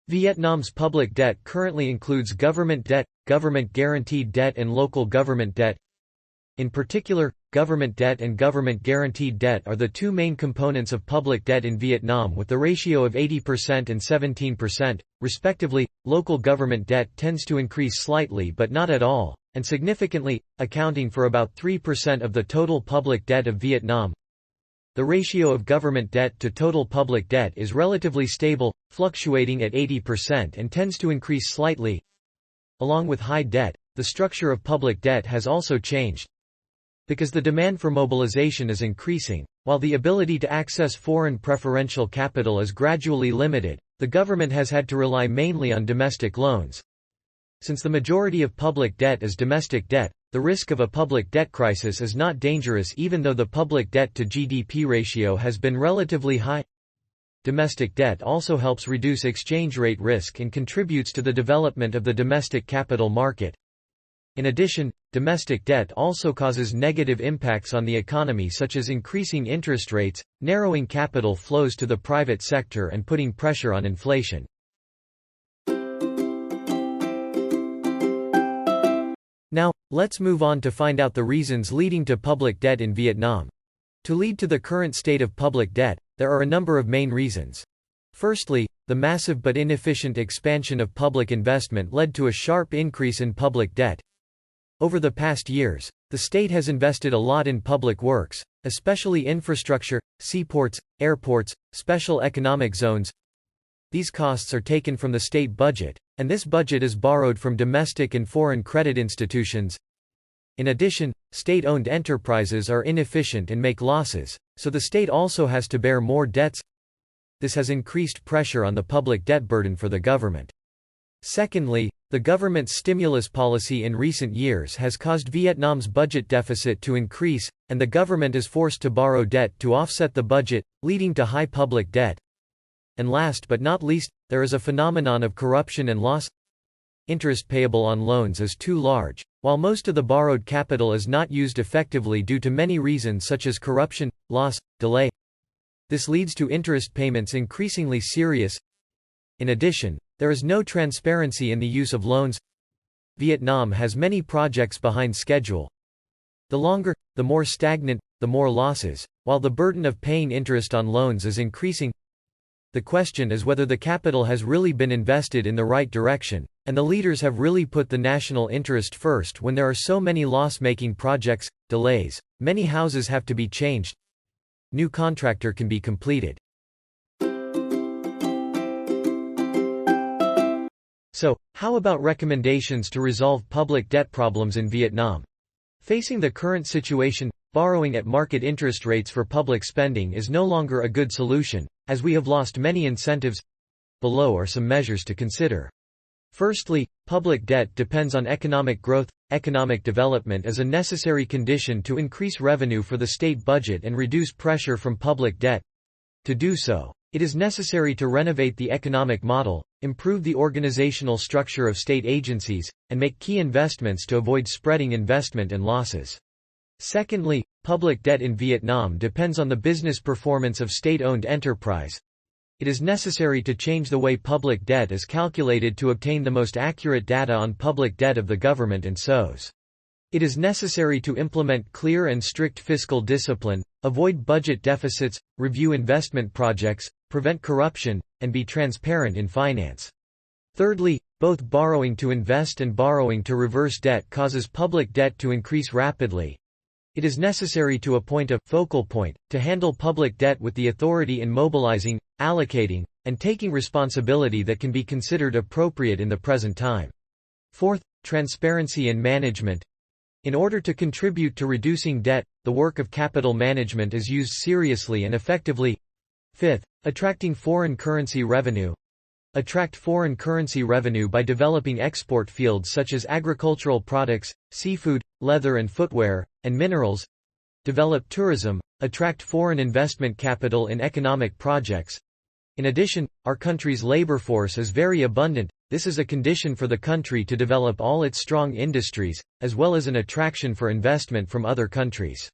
Vietnam's public debt currently includes government debt, government-guaranteed debt and local government debt. In particular, government debt and government-guaranteed debt are the two main components of public debt in Vietnam with the ratio of 80% and 17%, respectively. Local government debt tends to increase slightly but not at all, and significantly, accounting for about 3% of the total public debt of Vietnam. The ratio of government debt to total public debt is relatively stable, fluctuating at 80% and tends to increase slightly. Along with high debt, the structure of public debt has also changed. Because the demand for mobilization is increasing, while the ability to access foreign preferential capital is gradually limited, the government has had to rely mainly on domestic loans. Since the majority of public debt is domestic debt, the risk of a public debt crisis is not dangerous even though the public debt to GDP ratio has been relatively high. Domestic debt also helps reduce exchange rate risk and contributes to the development of the domestic capital market. In addition, domestic debt also causes negative impacts on the economy such as increasing interest rates, narrowing capital flows to the private sector and putting pressure on inflation. Now, let's move on to find out the reasons leading to public debt in Vietnam. To lead to the current state of public debt, there are a number of main reasons. Firstly, the massive but inefficient expansion of public investment led to a sharp increase in public debt. Over the past years, the state has invested a lot in public works, especially infrastructure, seaports, airports, special economic zones. These costs are taken from the state budget, and this budget is borrowed from domestic and foreign credit institutions. In addition, state-owned enterprises are inefficient and make losses, so the state also has to bear more debts. This has increased pressure on the public debt burden for the government. Secondly, the government's stimulus policy in recent years has caused Vietnam's budget deficit to increase, and the government is forced to borrow debt to offset the budget, leading to high public debt. And last but not least, there is a phenomenon of corruption and loss. Interest payable on loans is too large, while most of the borrowed capital is not used effectively due to many reasons such as corruption, loss, delay. This leads to interest payments increasingly serious. In addition, there is no transparency in the use of loans. Vietnam has many projects behind schedule. The longer, the more stagnant, the more losses, while the burden of paying interest on loans is increasing. The question is whether the capital has really been invested in the right direction, and the leaders have really put the national interest first when there are so many loss-making projects, delays, many houses have to be changed, new contractor can be completed. So, how about recommendations to resolve public debt problems in Vietnam? Facing the current situation, borrowing at market interest rates for public spending is no longer a good solution, as we have lost many incentives. Below are some measures to consider. Firstly, public debt depends on economic growth. Economic development is a necessary condition to increase revenue for the state budget and reduce pressure from public debt. To do so, it is necessary to renovate the economic model, improve the organizational structure of state agencies, and make key investments to avoid spreading investment and losses. Secondly, public debt in Vietnam depends on the business performance of state-owned enterprise. It is necessary to change the way public debt is calculated to obtain the most accurate data on public debt of the government and SOs. It is necessary to implement clear and strict fiscal discipline, avoid budget deficits, review investment projects, prevent corruption, and be transparent in finance. Thirdly, both borrowing to invest and borrowing to reverse debt causes public debt to increase rapidly. It is necessary to appoint a focal point to handle public debt with the authority in mobilizing, allocating, and taking responsibility that can be considered appropriate in the present time. Fourth, transparency in management. In order to contribute to reducing debt, the work of capital management is used seriously and effectively. Fifth, attracting foreign currency revenue. Attract foreign currency revenue by developing export fields such as agricultural products, seafood, leather and footwear, and minerals. Develop tourism. Attract foreign investment capital in economic projects. In addition, our country's labor force is very abundant. This is a condition for the country to develop all its strong industries, as well as an attraction for investment from other countries.